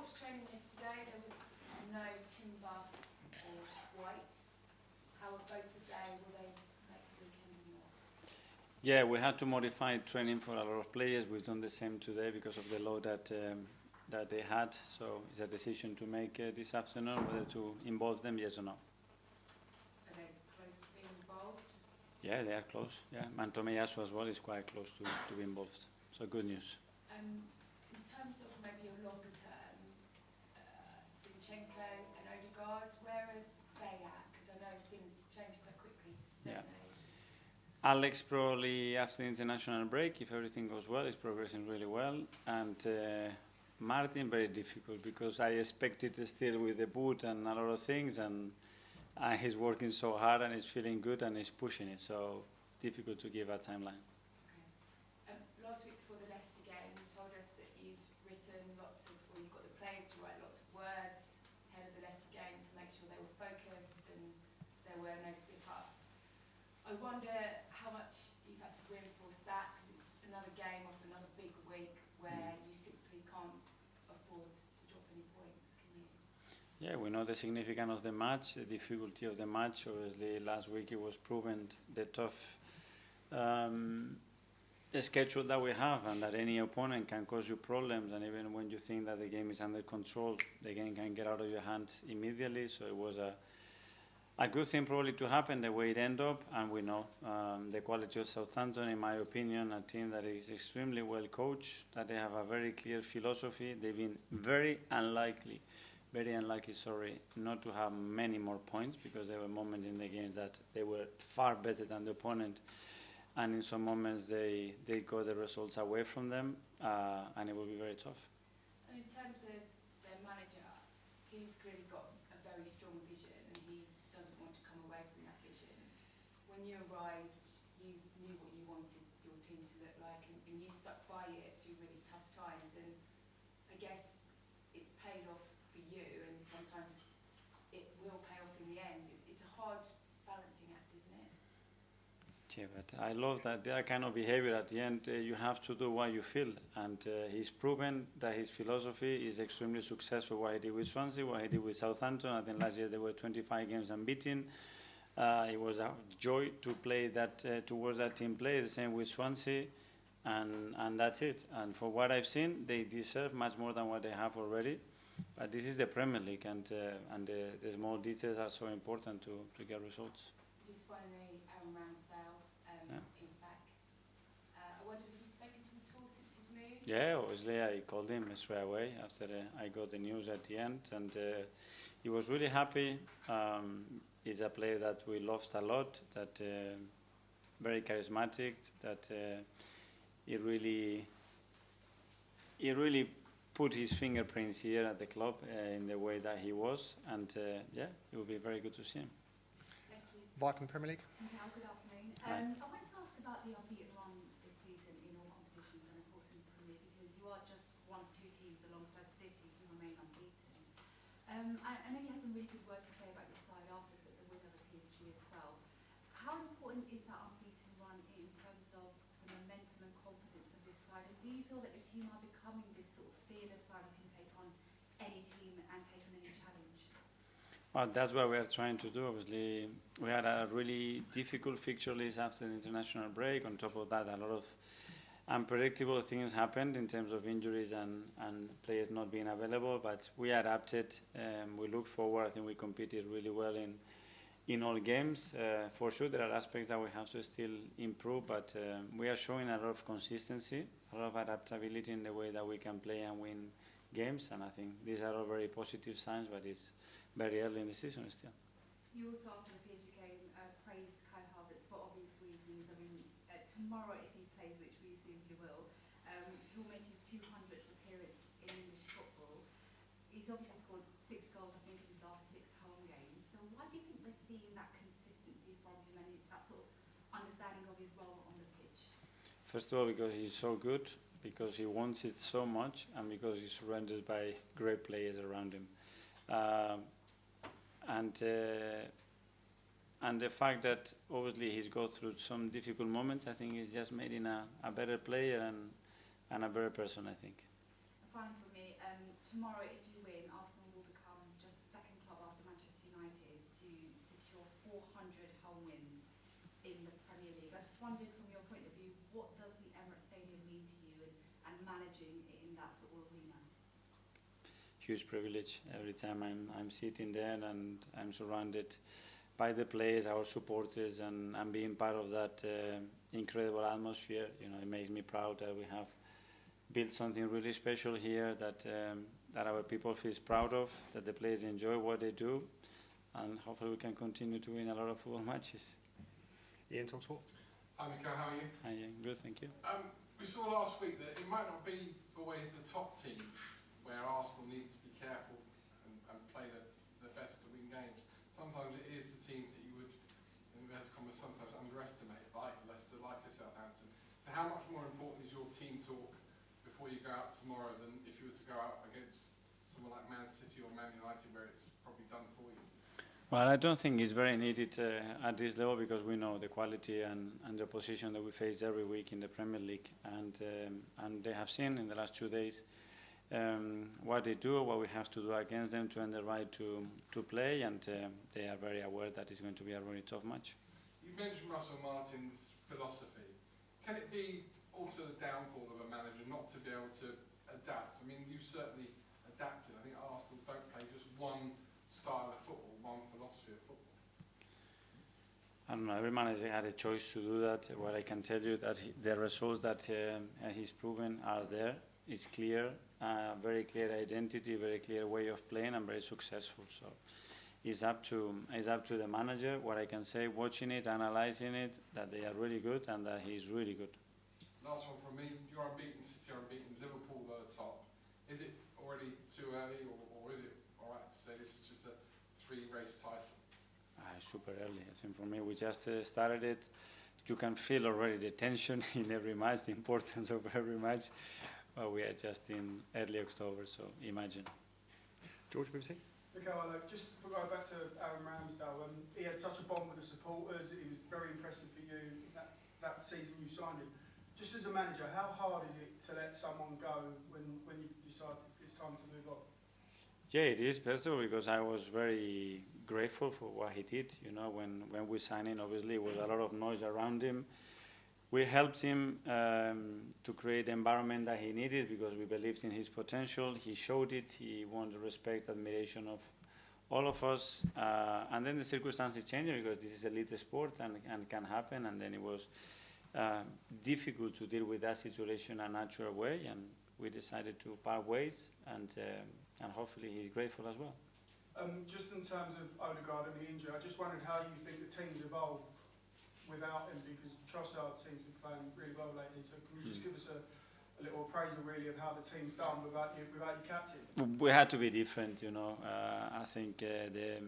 watched training yesterday. There was no Timber or Whites. How were both today? Will they make the weekend or not? Yeah, we had to modify training for a lot of players. We've done the same today because of the load that they had. So it's a decision to make this afternoon whether to involve them, yes or no. Are they close to being involved? Yeah, they are close. Yeah, and Tomiyasu as well is quite close to be involved. So good news. In terms of maybe a longer term, Zinchenko and Odegaard, where are they at? Because I know things change quite quickly, don't Yeah. they? Alex probably after the international break, if everything goes well, is progressing really well. And Martin, very difficult because I expected still with the boot and a lot of things, and he's working so hard and he's feeling good and he's pushing it. So difficult to give a timeline. Okay. Last week before the Leicester game, you told us that you'd written you've got the players to write lots of words ahead of the Leicester game to make sure they were focused and there were no slip-ups. I wonder how much you've had to reinforce that because it's another game after another big week where you simply can't afford to drop any points, can you? Yeah, we know the significance of the match, the difficulty of the match. Obviously, last week it was proven the tough schedule that we have and that any opponent can cause you problems. And even when you think that the game is under control, the game can get out of your hands immediately. So it was a good thing probably to happen the way it ended up. And we know the quality of Southampton, in my opinion, a team that is extremely well coached, that they have a very clear philosophy. They've been very unlikely, not to have many more points because there were moments in the game that they were far better than the opponent. And in some moments they got the results away from them, and it will be very tough. And in terms of their manager, he's clearly got a very strong vision and he doesn't want to come away from that vision. When you arrived, you knew what you wanted your team to look like and you stuck by it through really tough times, and I guess it's paid off for you and sometimes it will pay off in the end. It's a hard balancing act, isn't it? Yeah, but I love that kind of behavior. At the end, you have to do what you feel, and he's proven that his philosophy is extremely successful. What he did with Swansea, what he did with Southampton. I think last year they were 25 games unbeaten. It was a joy to play that towards that team play. The same with Swansea, and that's it. And for what I've seen, they deserve much more than what they have already. But this is the Premier League, and the small details are so important to get results. Just finally, Ramsdale is back. I wondered if you'd spoken to him at all since his move? Yeah, obviously I called him straight away after I got the news at the end, and he was really happy. He's a player that we loved a lot, that very charismatic, that he really put his fingerprints here at the club in the way that he was, and yeah, it will be very good to see him. Thank you. Vi from the Premier League. Mikel, good afternoon. Hi. I wanted to ask about the unbeaten run this season in all competitions and of course in the Premier League because you are just one of two teams alongside City who remain unbeaten. I know you had some really good words to say about your side after the win over PSG as well. How important is that unbeaten run in terms of the momentum and confidence of this side? And do you feel that the team are becoming this sort of fearless side who can take on any team and take on any challenge? Well, that's what we are trying to do. Obviously, we had a really difficult fixture list after the international break. On top of that, a lot of unpredictable things happened in terms of injuries and players not being available. But we adapted. We look forward. I think we competed really well in all games. For sure, there are aspects that we have to still improve, but we are showing a lot of consistency, a lot of adaptability in the way that we can play and win games. And I think these are all very positive signs, but it's very early in the season still. You also, after the PSG game, praised Kai Havertz for obvious reasons. I mean, tomorrow, if he plays, which we assume he will, he'll make his 200th appearance in English football. He's obviously scored 6 goals, I think, in his last 6 home games. So why do you think we're seeing that consistency from him and that sort of understanding of his role on the pitch? First of all, because he's so good, because he wants it so much, and because he's surrounded by great players around him. And the fact that obviously he's gone through some difficult moments, I think he's just made him a better player and a better person, I think. A finally from me, tomorrow if you win, Arsenal will become just the second club after Manchester United to secure 400 home wins in the Premier League. I just wondered from your point of view, what does the Emirates Stadium mean to you and managing in that sort of arena? Huge privilege. Every time I'm sitting there and I'm surrounded by the players, our supporters, and being part of that incredible atmosphere. You know, it makes me proud that we have built something really special here, that our people feel proud of, that the players enjoy what they do, and hopefully we can continue to win a lot of football matches. Ian, Talksport. Hi Mikel, how are you? Hi, Ian. Good, thank you. We saw last week that it might not be always the top team where Arsenal need to be careful and play the best to win games. Sometimes it is the teams that you would, in inverted commas, sometimes underestimate, like Leicester, like a Southampton. So how much more important is your team talk before you go out tomorrow than if you were to go out against someone like Man City or Man United, where it's probably done for you? Well, I don't think it's very needed at this level, because we know the quality and the opposition that we face every week in the Premier League, and they have seen in the last 2 days what they do, what we have to do against them to earn the right to play, and they are very aware that it's going to be a really tough match. You mentioned Russel Martin's philosophy. Can it be also the downfall of a manager not to be able to adapt? I mean, you've certainly adapted. I think Arsenal don't play just one style of football, one philosophy of football. I don't know, every manager had a choice to do that. What I can tell you that the results that he's proven are there. It's clear, very clear identity, very clear way of playing, and very successful. So it's up to the manager. What I can say, watching it, analyzing it, that they are really good and that he's really good. Last one from me. You're unbeaten, City are unbeaten, Liverpool are the top. Is it already too early, or is it all right to say this is just a 3-race title? Super early. I think for me, we just started it. You can feel already the tension in every match, the importance of every match. Well, we are just in early October, so imagine. George, BBC. Mikel, just for going back to Aaron Ramsdale, he had such a bond with the supporters. He was very impressive for you that season you signed him. Just as a manager, how hard is it to let someone go when you've decided it's time to move on? Yeah, it is, first of all, because I was very grateful for what he did. You know, when we signed him, obviously, there was a lot of noise around him. We helped him to create the environment that he needed, because we believed in his potential. He showed it. He won the respect, admiration of all of us. And then the circumstances changed, because this is a elite sport and can happen. And then it was difficult to deal with that situation in a natural way. And we decided to part ways. And hopefully he's grateful as well. Just in terms of Odegaard and the injury, I just wondered how you think the team's evolved without him, because Trossard seems to be playing really well lately. So can you just give us a little appraisal really of how the team's done without your captain? We had to be different, you know. I think the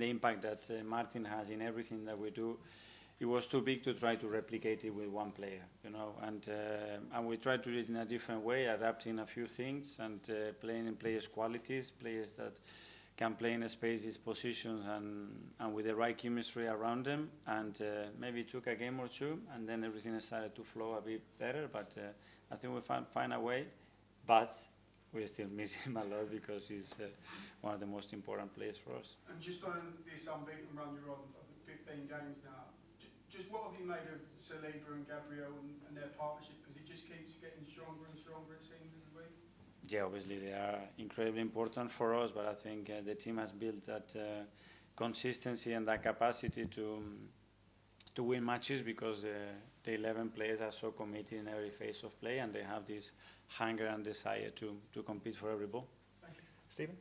impact that Martin has in everything that we do, it was too big to try to replicate it with one player, you know. And we tried to do it in a different way, adapting a few things and playing in players' qualities, players that can play in spaces, positions, and with the right chemistry around them. And maybe it took a game or two, and then everything started to flow a bit better. But I think we find a way. But we're still missing him a lot, because he's one of the most important players for us. And just on this unbeaten run you're on, I think 15 games now, just what have you made of Saliba and Gabriel and their partnership? Because it just keeps getting stronger and stronger, it seems, every week. Yeah, obviously they are incredibly important for us, but I think the team has built that consistency and that capacity to win matches, because the 11 players are so committed in every phase of play, and they have this hunger and desire to compete for every ball. Thank you. Stephen.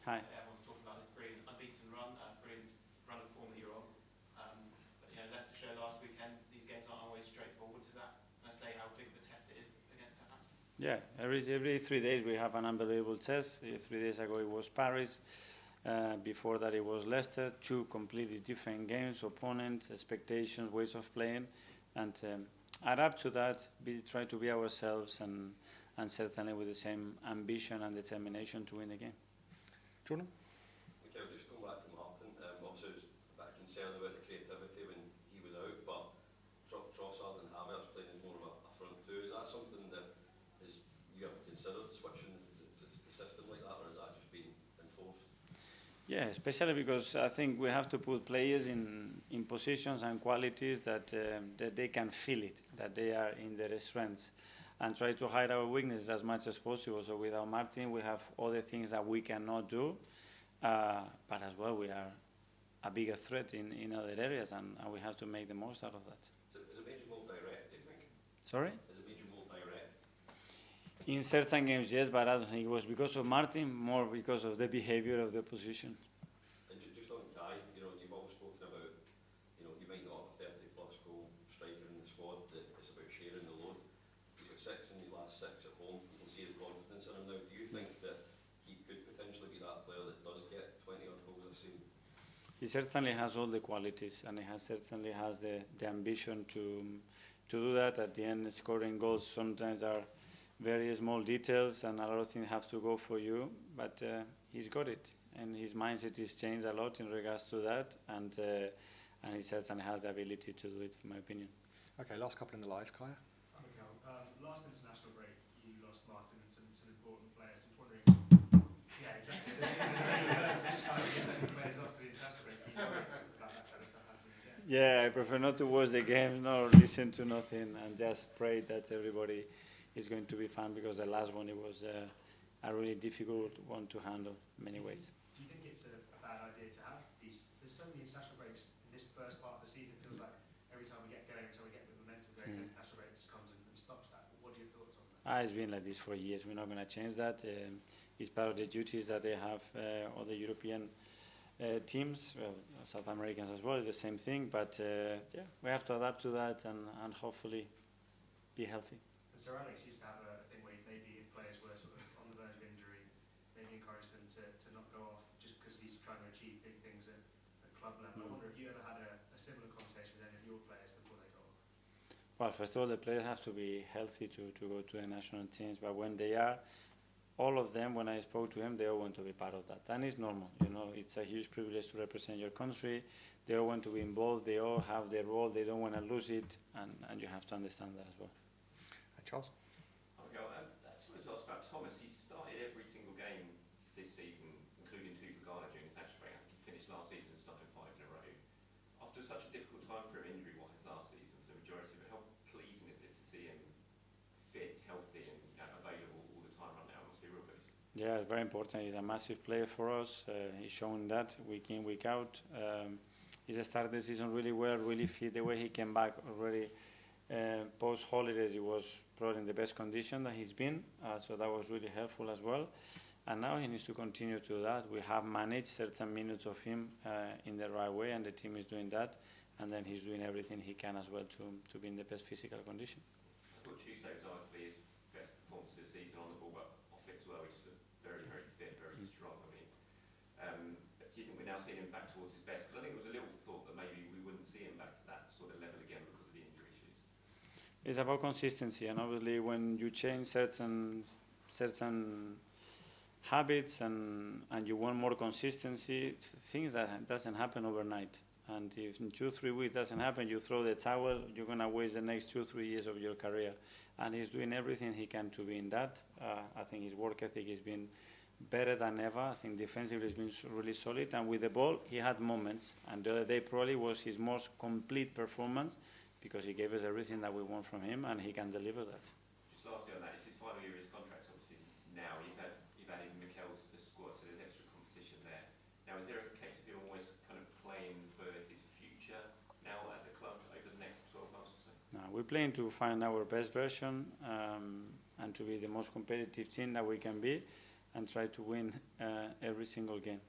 Hi. Everyone's talking about this brilliant unbeaten run, brilliant run of form that you're on. But you know, Leicester show last weekend, these games aren't always straightforward. Does that say how big of a test it is against Southampton? Yeah, every 3 days we have an unbelievable test. 3 days ago it was Paris. Before that it was Leicester. 2 completely different games, opponents, expectations, ways of playing, and adapt to that. Try to be ourselves, and certainly with the same ambition and determination to win the game. Jordan. Mikel, just going back to Martin, obviously there was a bit of concern about the creativity when he was out, but Trossard and Havertz playing as more of a front two. Is that something that is Yeah, especially because I think we have to put players in positions and qualities that they can feel it, that they are in their strengths, and try to hide our weaknesses as much as possible. So without Martin, we have other things that we cannot do, but as well we are a bigger threat in other areas, and we have to make the most out of that. So is it made you more direct, do you think? Sorry? Has it made you more direct? In certain games, yes, but I don't think it was because of Martin, more because of the behavior of the position. And just on Kai, you know, you've always spoken about, you know, you might not have a 30-plus goal striker in the squad, that it's about sharing the load. He's got 6 in his last 6 at home. You can see the confidence in him now. Do you think that he could potentially be that player that does get 20-odd goals this season? He certainly has all the qualities, and he certainly has the ambition to do that. At the end, scoring goals sometimes are very small details, and a lot of things have to go for you, but he's got it, and his mindset has changed a lot in regards to that, and he certainly has the ability to do it, in my opinion. Okay, last couple in the live, Kaya. Mikel, last international break, you lost Martin and some important players. I was wondering. Yeah, exactly. Players up to the international break. You know, about that kind of stuff happening again. Yeah, I prefer not to watch the game, nor listen to nothing, and just pray that everybody is going to be fine, because the last one, it was a really difficult one to handle in many ways. Do you think it's a bad idea to have these? There's so many international breaks in this first part of the season. It feels like every time we get going, until we get the momentum going, the international break just comes and stops that. What are your thoughts on that? It's been like this for years. We're not going to change that. It's part of the duties that they have, all the European teams, South Americans as well, is the same thing. But yeah, we have to adapt to that and hopefully be healthy. And Sir Alex used to have a thing where maybe if players were sort of on the verge of injury, maybe encourage them to not go off just because he's trying to achieve big things at club level. I wonder if you ever had a similar conversation with any of your players before they go off? Well, first of all, the players have to be healthy to go to the national teams, but when they are, all of them, when I spoke to them, they all want to be part of that. And it's normal, you know, it's a huge privilege to represent your country. They all want to be involved, they all have their role, they don't want to lose it, and you have to understand that as well. Charles? Okay, I just wanted to ask about Thomas. He started every single game this season, including 2 for Ghana during his national break. I think he finished last season and started 5 in a row. After such a difficult time for him injury-wise last season, for the majority of it, how pleasing is it to see him fit, healthy, and available all the time right now? It must be real good. Yeah, it's very important. He's a massive player for us. He's shown that week in, week out. He's started the season really well, really fit. The way he came back already post-holidays, he was probably in the best condition that he's been. So that was really helpful as well. And now he needs to continue to do that. We have managed certain minutes of him in the right way, and the team is doing that. And then he's doing everything he can as well to be in the best physical condition. I thought Tuesday was arguably his best performance this season on the ball, but off it as well. He just looked very, very fit, very strong. I mean, do you think we're now seeing him back towards his best? Because I think it was a little thought that maybe we wouldn't see him back to that sort of level again because of the injury issues. It's about consistency, and obviously when you change certain habits and you want more consistency, things that doesn't happen overnight. And if in 2-3 weeks doesn't happen, you throw the towel, you're going to waste the next 2-3 years of your career. And he's doing everything he can to be in that. I think his work ethic has been better than ever. I think defensively he's been really solid. And with the ball, he had moments. And the other day probably was his most complete performance because he gave us everything that we want from him, and he can deliver that. Just lastly on that, it's his final year of his contract, obviously. Now you've added Mikel to the squad, so there's extra competition there. Now, is there a case of him almost kind of playing for his future now at the club over the next 12 months or so? No, we're playing to find our best version and to be the most competitive team that we can be and try to win every single game.